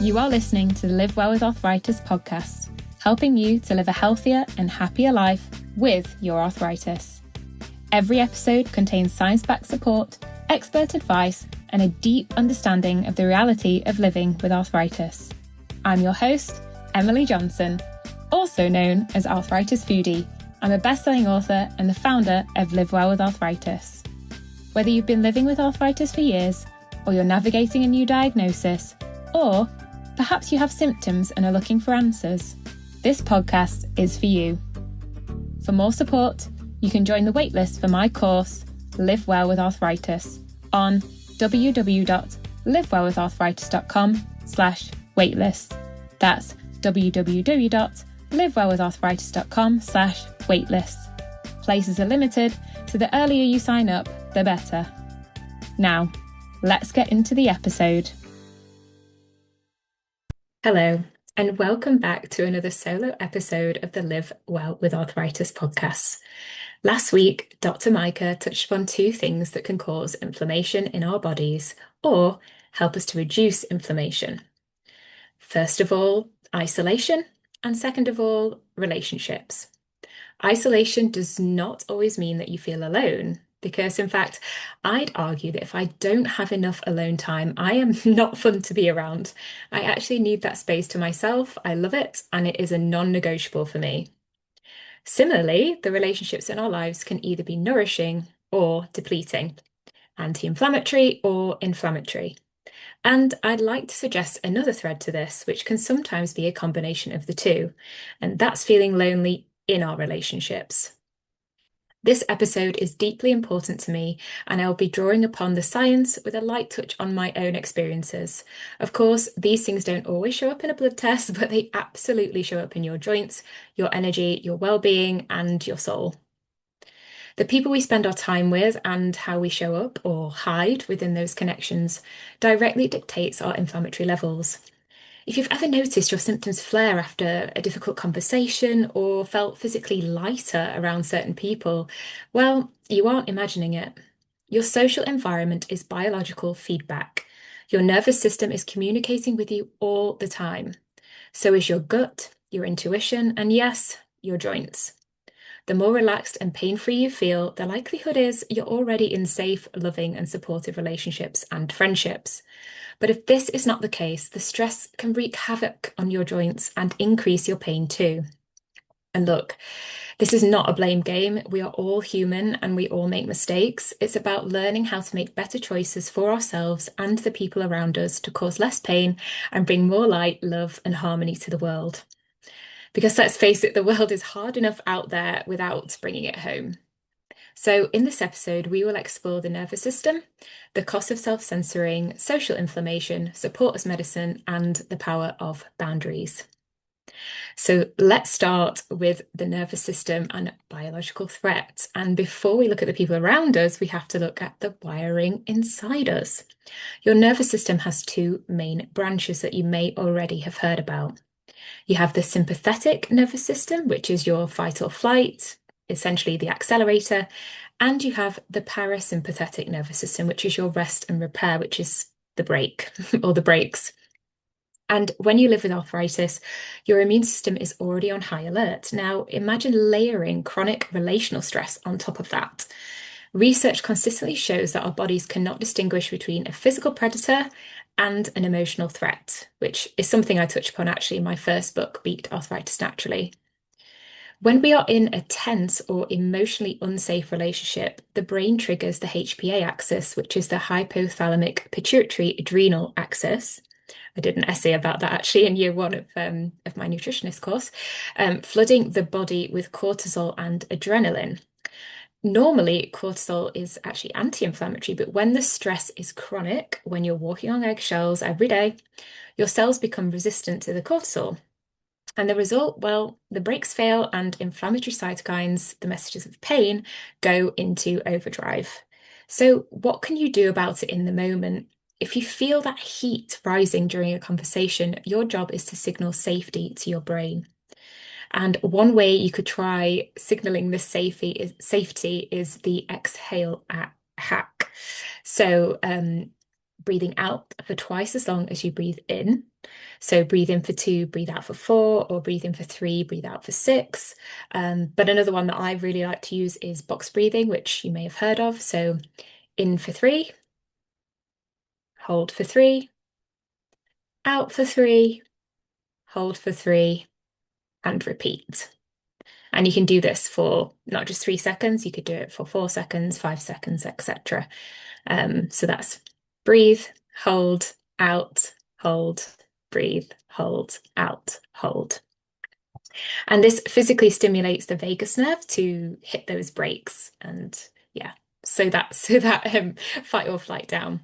You are listening to the Live Well with Arthritis podcast, helping you to live a healthier and happier life with your arthritis. Every episode contains science-backed support, expert advice, and a deep understanding of the reality of living with arthritis. I'm your host, Emily Johnson, also known as Arthritis Foodie. I'm a best-selling author and the founder of Live Well with Arthritis. Whether you've been living with arthritis for years, or you're navigating a new diagnosis, or perhaps you have symptoms and are looking for answers, this podcast is for you. For more support, you can join the waitlist for my course, Live Well with Arthritis, on www.livewellwitharthritis.com/waitlist. That's www.livewellwitharthritis.com/waitlist. Places are limited, so the earlier you sign up, the better. Now, let's get into the episode. Hello, and welcome back to another solo episode of the Live Well with Arthritis podcast. Last week, Dr. Micah touched upon two things that can cause inflammation in our bodies or help us to reduce inflammation. First of all, isolation, and second of all, relationships. Isolation does not always mean that you feel alone, because in fact, I'd argue that if I don't have enough alone time, I am not fun to be around. I actually need that space to myself. I love it, and it is a non-negotiable for me. Similarly, the relationships in our lives can either be nourishing or depleting, anti-inflammatory or inflammatory. And I'd like to suggest another thread to this, which can sometimes be a combination of the two, and that's feeling lonely in our relationships. This episode is deeply important to me, and I'll be drawing upon the science with a light touch on my own experiences. Of course, these things don't always show up in a blood test, but they absolutely show up in your joints, your energy, your well-being, and your soul. The people we spend our time with and how we show up or hide within those connections directly dictates our inflammatory levels. If you've ever noticed your symptoms flare after a difficult conversation or felt physically lighter around certain people, well, you aren't imagining it. Your social environment is biological feedback. Your nervous system is communicating with you all the time. So is your gut, your intuition, and yes, your joints. The more relaxed and pain-free you feel, the likelihood is you're already in safe, loving, and supportive relationships and friendships. But if this is not the case, the stress can wreak havoc on your joints and increase your pain too. And look, this is not a blame game. We are all human and we all make mistakes. It's about learning how to make better choices for ourselves and the people around us to cause less pain and bring more light, love, and harmony to the world. Because let's face it, the world is hard enough out there without bringing it home. So in this episode, we will explore the nervous system, the cost of self-censoring, social inflammation, support as medicine, and the power of boundaries. So let's start with the nervous system and biological threats. And before we look at the people around us, we have to look at the wiring inside us. Your nervous system has two main branches that you may already have heard about. You have the sympathetic nervous system, which is your fight or flight, essentially the accelerator, and you have the parasympathetic nervous system, which is your rest and repair, which is the brake or the brakes. And when you live with arthritis, your immune system is already on high alert. Now, imagine layering chronic relational stress on top of that. Research consistently shows that our bodies cannot distinguish between a physical predator and an emotional threat, which is something I touched upon actually in my first book, Beat Arthritis Naturally. When we are in a tense or emotionally unsafe relationship, the brain triggers the HPA axis, which is the hypothalamic pituitary adrenal axis. I did an essay about that actually in year one of my nutritionist course, flooding the body with cortisol and adrenaline. Normally, cortisol is actually anti-inflammatory, but when the stress is chronic, when you're walking on eggshells every day, your cells become resistant to the cortisol. And the result, well, the brakes fail and inflammatory cytokines, the messages of pain, go into overdrive. So what can you do about it in the moment? If you feel that heat rising during a conversation, your job is to signal safety to your brain. And one way you could try signaling this safety is the exhale hack. So breathing out for twice as long as you breathe in. So breathe in for 2, breathe out for 4, or breathe in for 3, breathe out for 6. But another one that I really like to use is box breathing, which you may have heard of. So in for 3, hold for 3, out for 3, hold for 3, and repeat. And you can do this for not just 3 seconds, you could do it for 4 seconds, 5 seconds, etc. So that's breathe, hold, out, hold, breathe, hold, out, hold. And this physically stimulates the vagus nerve to hit those brakes and yeah, so that fight or flight down.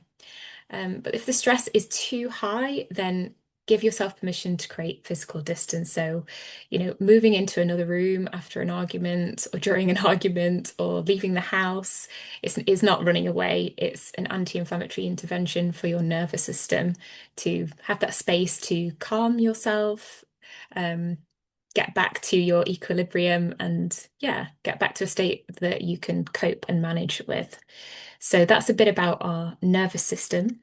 But if the stress is too high, then give yourself permission to create physical distance. So, moving into another room after an argument or during an argument or leaving the house is not running away. It's an anti-inflammatory intervention for your nervous system to have that space to calm yourself, get back to your equilibrium and yeah, get back to a state that you can cope and manage with. So that's a bit about our nervous system.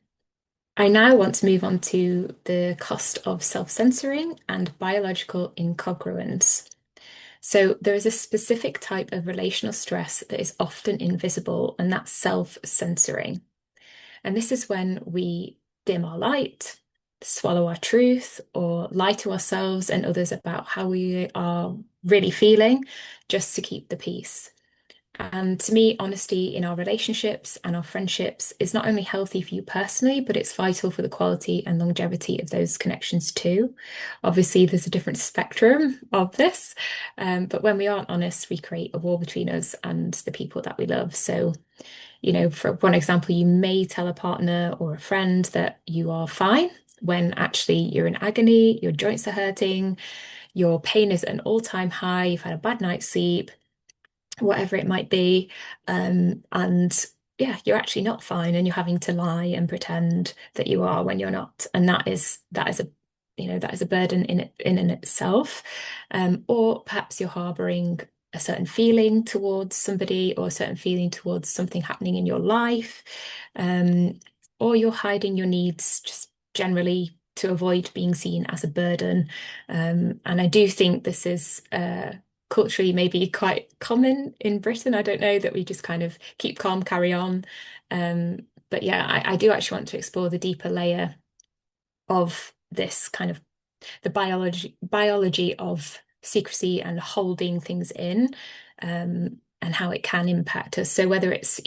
I now want to move on to the cost of self-censoring and biological incongruence. So there is a specific type of relational stress that is often invisible, and that's self-censoring. And this is when we dim our light, swallow our truth, or lie to ourselves and others about how we are really feeling just to keep the peace. And to me, honesty in our relationships and our friendships is not only healthy for you personally, but it's vital for the quality and longevity of those connections too. Obviously, there's a different spectrum of this, but when we aren't honest, we create a wall between us and the people that we love. So, for one example, you may tell a partner or a friend that you are fine when actually you're in agony, your joints are hurting, your pain is at an all-time high, you've had a bad night's sleep, whatever it might be. And yeah, you're actually not fine and you're having to lie and pretend that you are when you're not. And that is a burden in and itself. Or perhaps you're harboring a certain feeling towards somebody or a certain feeling towards something happening in your life. Or you're hiding your needs just generally to avoid being seen as a burden. And I do think this is culturally maybe quite common in Britain. I don't know, that we just kind of keep calm, carry on. But yeah, I do actually want to explore the deeper layer of this kind of the biology of secrecy and holding things in, and how it can impact us. So whether it's,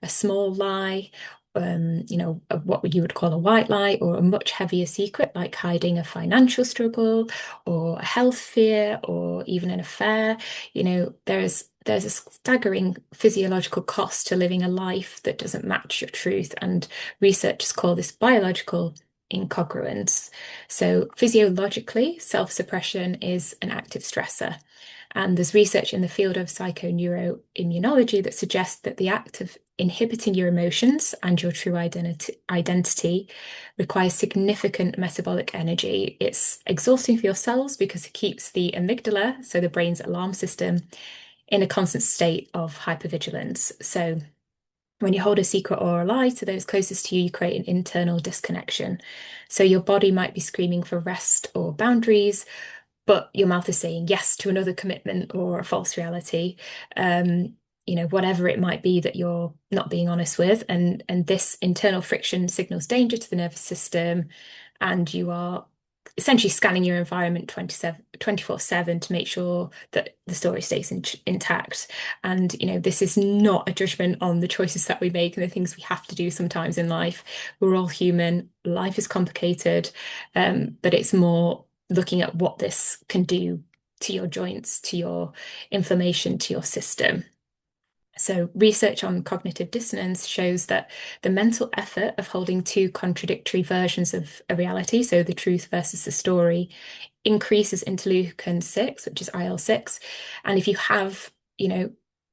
a small lie, what you would call a white lie, or a much heavier secret like hiding a financial struggle or a health fear or even an affair, there's a staggering physiological cost to living a life that doesn't match your truth. And researchers call this biological incongruence. So physiologically, self-suppression is an active stressor. And there's research in the field of psychoneuroimmunology that suggests that the act of inhibiting your emotions and your true identity requires significant metabolic energy. It's exhausting for your cells because it keeps the amygdala, so the brain's alarm system, in a constant state of hypervigilance. So when you hold a secret or a lie to those closest to you, you create an internal disconnection. So your body might be screaming for rest or boundaries, but your mouth is saying yes to another commitment or a false reality. Whatever it might be that you're not being honest with. And this internal friction signals danger to the nervous system, and you are essentially scanning your environment 24/7 to make sure that the story stays intact. And, this is not a judgment on the choices that we make and the things we have to do sometimes in life. We're all human. Life is complicated, but it's more looking at what this can do to your joints, to your inflammation, to your system. So research on cognitive dissonance shows that the mental effort of holding two contradictory versions of a reality, so the truth versus the story, increases interleukin 6, which is IL-6. And if you have,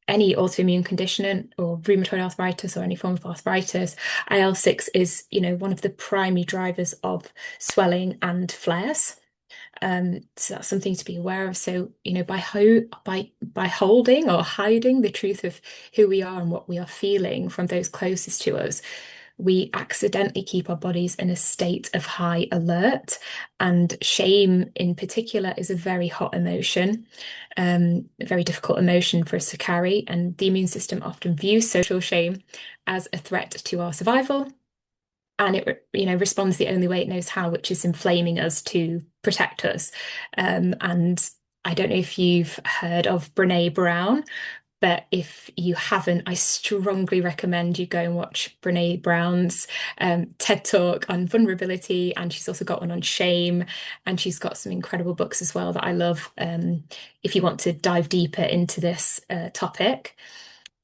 any autoimmune condition or rheumatoid arthritis or any form of arthritis, IL-6 is, one of the primary drivers of swelling and flares. So that's something to be aware of. So, by holding or hiding the truth of who we are and what we are feeling from those closest to us, we accidentally keep our bodies in a state of high alert. And shame, in particular, is a very hot emotion, a very difficult emotion for us to carry. And the immune system often views social shame as a threat to our survival. And it, responds the only way it knows how, which is inflaming us to protect us. And I don't know if you've heard of Brene Brown, but if you haven't, I strongly recommend you go and watch Brene Brown's TED Talk on vulnerability. And she's also got one on shame. And she's got some incredible books as well that I love if you want to dive deeper into this topic.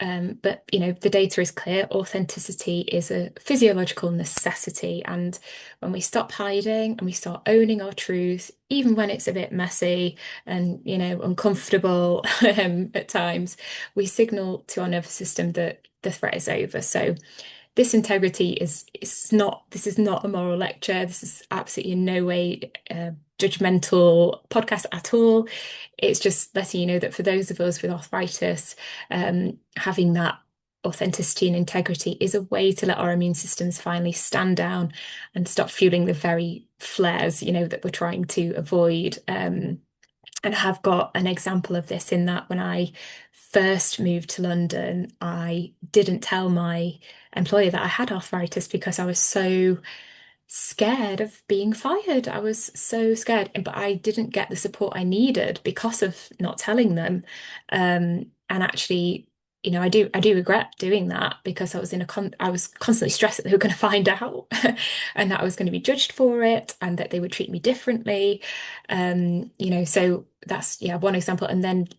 But the data is clear. Authenticity is a physiological necessity, and when we stop hiding and we start owning our truth, even when it's a bit messy and uncomfortable at times, we signal to our nervous system that the threat is over. So this integrity this is not a moral lecture. This is absolutely in no way a judgmental podcast at all. It's just letting you know that for those of us with arthritis, having that authenticity and integrity is a way to let our immune systems finally stand down and stop fueling the very flares, that we're trying to avoid. And have got an example of this in that when I first moved to London, I didn't tell my employer that I had arthritis because I was so scared of being fired. I was so scared, but I didn't get the support I needed because of not telling them. And actually, I do regret doing that because I was constantly stressed that they were going to find out and that I was going to be judged for it and that they would treat me differently. So that's one example. And then,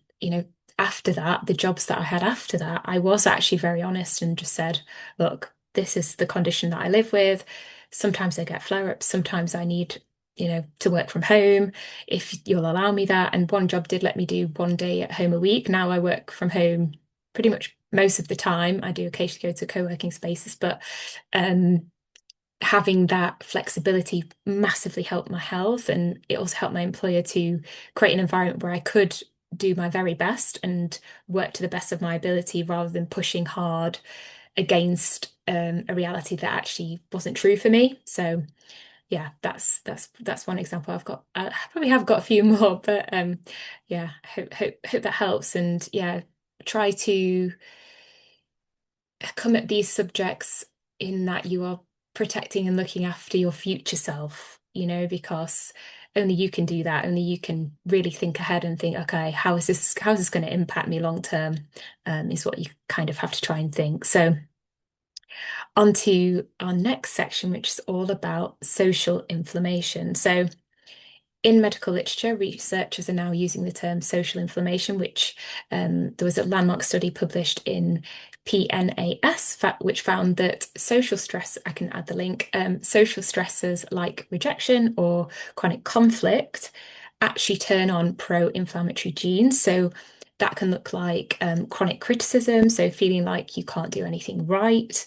after that, the jobs that I had after that, I was actually very honest and just said, look, this is the condition that I live with. Sometimes I get flare-ups, sometimes I need to work from home if you'll allow me that. And one job did let me do 1 day at home a week. Now I work from home pretty much most of the time. I do occasionally go to co-working spaces, but having that flexibility massively helped my health. And it also helped my employer to create an environment where I could do my very best and work to the best of my ability rather than pushing hard against a reality that actually wasn't true for me. So yeah, that's one example. I probably have got a few more, but yeah, hope that helps. And yeah, try to come at these subjects in that you are protecting and looking after your future self, because only you can do that. Only you can really think ahead and think, okay, how's this going to impact me long term? Is what you kind of have to try and think. So on to our next section, which is all about social inflammation. So in medical literature, researchers are now using the term social inflammation, which there was a landmark study published in PNAS, which found that social stress, I can add the link, social stressors like rejection or chronic conflict actually turn on pro-inflammatory genes. So that can look like chronic criticism, so feeling like you can't do anything right.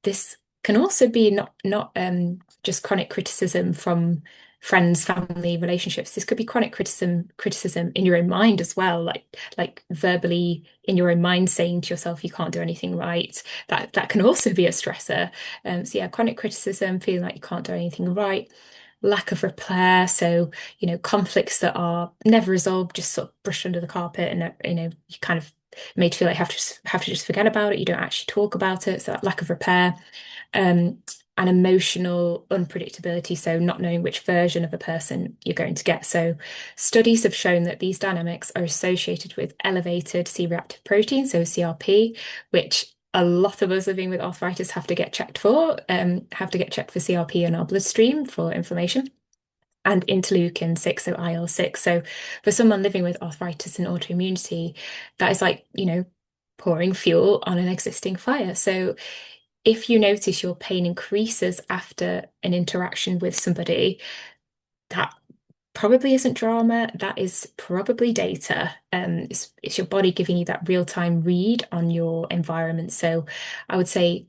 This can also be not just chronic criticism from friends, family, relationships. This could be chronic criticism in your own mind as well, like verbally in your own mind saying to yourself you can't do anything right. That can also be a stressor. So yeah, chronic criticism, feeling like you can't do anything right. Lack of repair, so conflicts that are never resolved, just sort of brushed under the carpet, and you kind of made to feel like you have to just forget about it. You don't actually talk about it. So that lack of repair. And emotional unpredictability, so not knowing which version of a person you're going to get. So studies have shown that these dynamics are associated with elevated C-reactive protein, so CRP, which a lot of us living with arthritis have to get checked for CRP in our bloodstream for inflammation, and interleukin 6, so IL-6. So for someone living with arthritis and autoimmunity, that is like, pouring fuel on an existing fire. So if you notice your pain increases after an interaction with somebody, that probably isn't drama. That is probably data. It's your body giving you that real-time read on your environment. So I would say,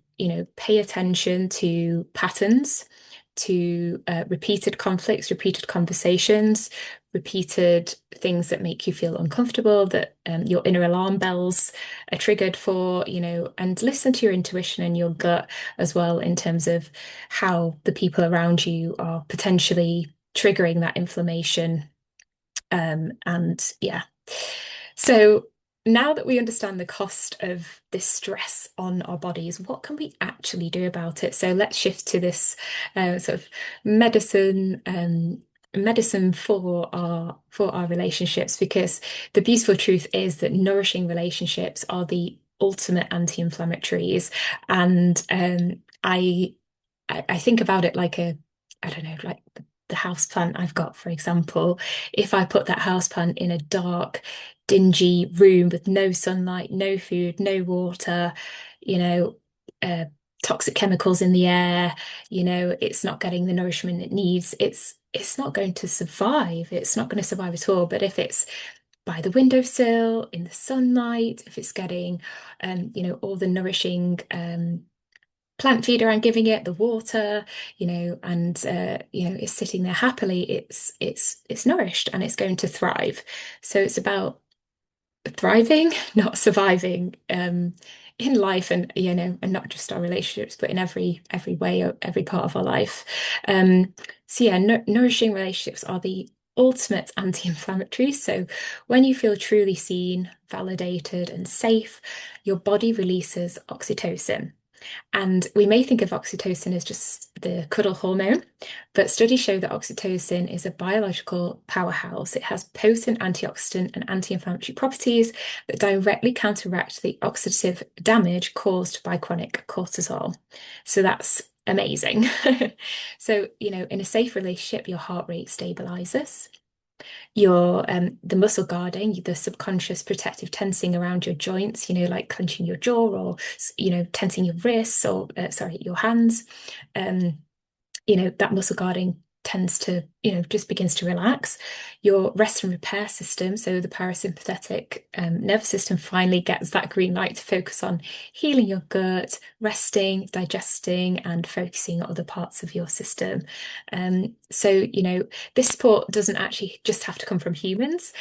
pay attention to patterns, to repeated conflicts, repeated conversations, repeated things that make you feel uncomfortable, that your inner alarm bells are triggered for, and listen to your intuition and your gut as well in terms of how the people around you are potentially triggering that inflammation. And yeah. So now that we understand the cost of this stress on our bodies, what can we actually do about it? So let's shift to this sort of medicine, medicine for our relationships, because the beautiful truth is that nourishing relationships are the ultimate anti-inflammatories. And I think about it like I don't know, like the house plant I've got, for example. If I put that house plant in a dark, dingy room with no sunlight, no food, no water, you know, uh, toxic chemicals in the air, it's not getting the nourishment it needs. It's not going to survive. It's not going to survive at all. But if it's by the windowsill, in the sunlight, if it's getting, all the nourishing plant feeder I'm giving it, the water, and it's sitting there happily, it's nourished and it's going to thrive. So it's about thriving, not surviving, in life, and and not just our relationships, but in every way, every part of our life. So yeah, nourishing relationships are the ultimate anti-inflammatory. So when you feel truly seen, validated, and safe, your body releases oxytocin. And we may think of oxytocin as just the cuddle hormone, but studies show that oxytocin is a biological powerhouse. It has potent antioxidant and anti-inflammatory properties that directly counteract the oxidative damage caused by chronic cortisol. So that's amazing. So, in a safe relationship, your heart rate stabilizes. Your the muscle guarding, the subconscious protective tensing around your joints, like clenching your jaw, or tensing your wrists, or sorry, your hands. um that muscle guarding tends to, just begins to relax. Your rest and repair system, so the parasympathetic nervous system, finally gets that green light to focus on healing your gut, resting, digesting, and focusing on other parts of your system. So, this support doesn't actually just have to come from humans.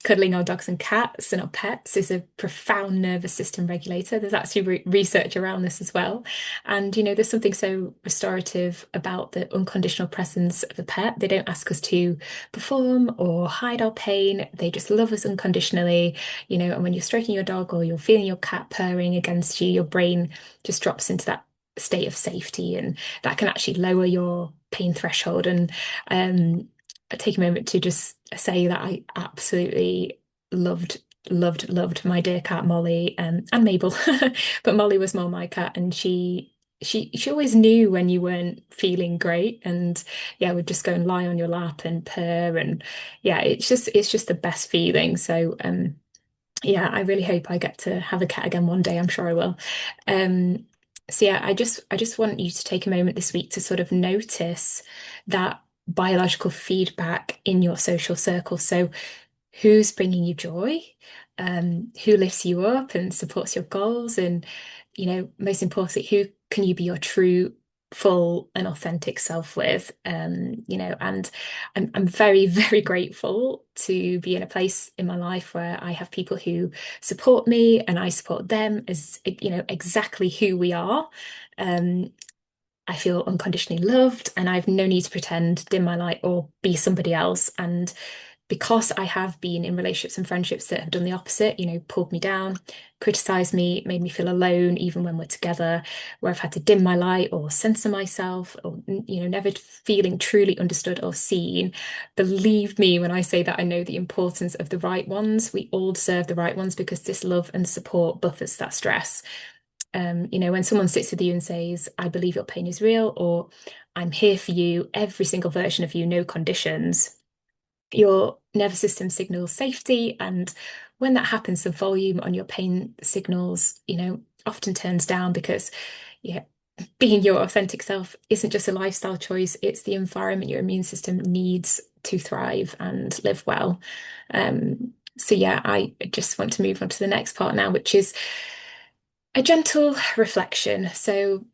Cuddling our dogs and cats and our pets is a profound nervous system regulator. There's actually research around this as well. And, there's something so restorative about the unconditional presence of a pet. They don't ask us to perform or hide our pain. They just love us unconditionally, and when you're stroking your dog or you're feeling your cat purring against you, your brain just drops into that state of safety, and that can actually lower your pain threshold. And I take a moment to just say that I absolutely loved my dear cat Molly, and Mabel. But Molly was more my cat, and she always knew when you weren't feeling great, and yeah, would just go and lie on your lap and purr, and yeah, it's just the best feeling. So yeah, I really hope I get to have a cat again one day. I'm sure I will. Um, so yeah, I just want you to take a moment this week to sort of notice that biological feedback in your social circle. So who's bringing you joy, who lifts you up and supports your goals, and most importantly, who can you be your true, full, and authentic self with. And I'm very, very grateful to be in a place in my life where I have people who support me and I support them as, exactly who we are. Um, I feel unconditionally loved, and I've no need to pretend, dim my light, or be somebody else. And because I have been in relationships and friendships that have done the opposite, pulled me down, criticized me, made me feel alone, even when we're together, where I've had to dim my light or censor myself, or, never feeling truly understood or seen. Believe me when I say that I know the importance of the right ones. We all deserve the right ones, because this love and support buffers that stress. When someone sits with you and says, I believe your pain is real, or I'm here for you, every single version of you, no conditions, your nervous system signals safety. And when that happens, the volume on your pain signals, often turns down, because yeah, being your authentic self isn't just a lifestyle choice, it's the environment your immune system needs to thrive and live well. So yeah, I just want to move on to the next part now, which is a gentle reflection. So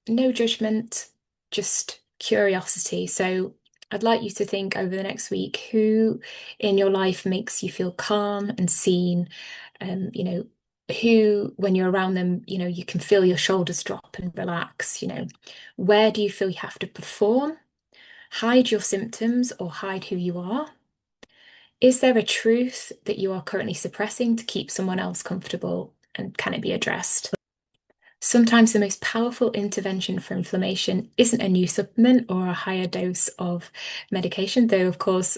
no judgment, just curiosity. So I'd like you to think over the next week who in your life makes you feel calm and seen. Who, when you're around them, you can feel your shoulders drop and relax. Where do you feel you have to perform, hide your symptoms, or hide who you are? Is there a truth that you are currently suppressing to keep someone else comfortable, and can it be addressed? Sometimes the most powerful intervention for inflammation isn't a new supplement or a higher dose of medication, though, of course,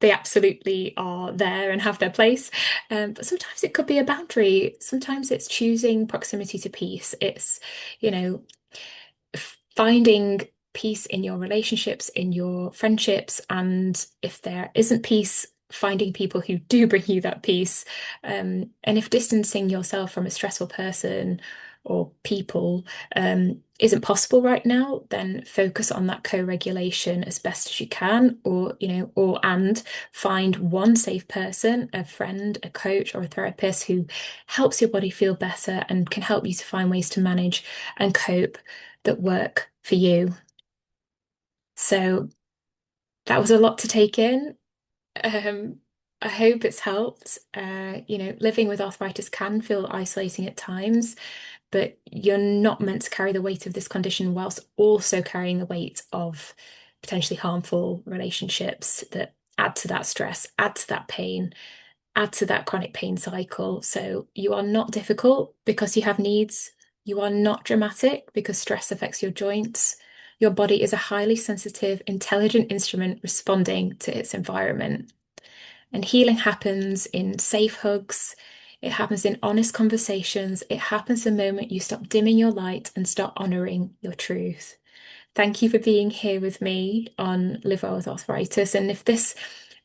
they absolutely are there and have their place. But sometimes it could be a boundary. Sometimes it's choosing proximity to peace. It's, you know, finding peace in your relationships, in your friendships, and if there isn't peace, finding people who do bring you that peace. And if distancing yourself from a stressful person or people isn't possible right now, then focus on that co-regulation as best as you can, and find one safe person, a friend, a coach, or a therapist who helps your body feel better and can help you to find ways to manage and cope that work for you. So that was a lot to take in. I hope it's helped. Living with arthritis can feel isolating at times, but you're not meant to carry the weight of this condition whilst also carrying the weight of potentially harmful relationships that add to that stress, add to that pain, add to that chronic pain cycle. So you are not difficult because you have needs. You are not dramatic because stress affects your joints. Your body is a highly sensitive, intelligent instrument responding to its environment. And healing happens in safe hugs. It happens in honest conversations. It happens the moment you stop dimming your light and start honoring your truth. Thank you for being here with me on Live Well with Arthritis. And if this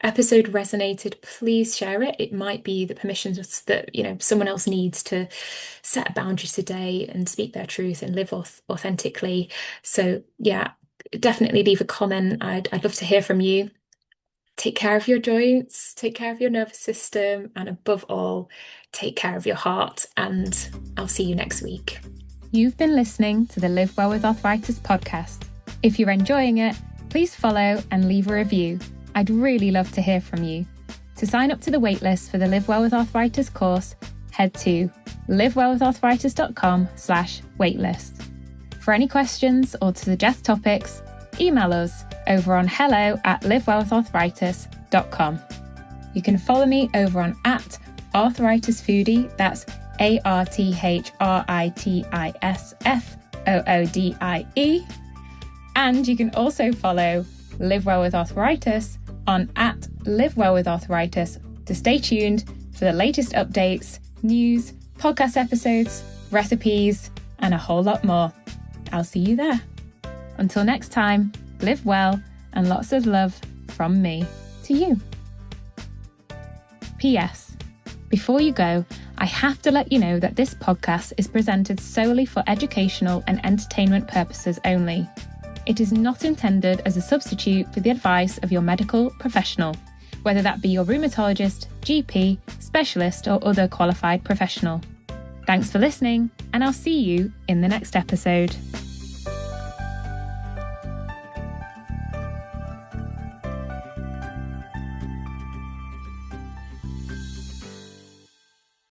episode resonated, please share it. It might be the permission that someone else needs to set a boundary today and speak their truth and live authentically. So yeah, definitely leave a comment. I'd love to hear from you. Take care of your joints, take care of your nervous system, and above all, take care of your heart. And I'll see you next week. You've been listening to the Live Well with Arthritis podcast. If you're enjoying it, please follow and leave a review. I'd really love to hear from you. To sign up to the waitlist for the Live Well with Arthritis course, head to livewellwitharthritis.com/waitlist. For any questions or to suggest topics, email us over on hello@livewellwitharthritis.com. You can follow me over on @arthritisfoodie, that's ARTHRITISFOODIE. And you can also follow Live Well with Arthritis on @livewellwitharthritis to stay tuned for the latest updates, news, podcast episodes, recipes, and a whole lot more. I'll see you there. Until next time, live well and lots of love from me to you. P.S. Before you go, I have to let you know that this podcast is presented solely for educational and entertainment purposes only. It is not intended as a substitute for the advice of your medical professional, whether that be your rheumatologist, GP, specialist, or other qualified professional. Thanks for listening, and I'll see you in the next episode.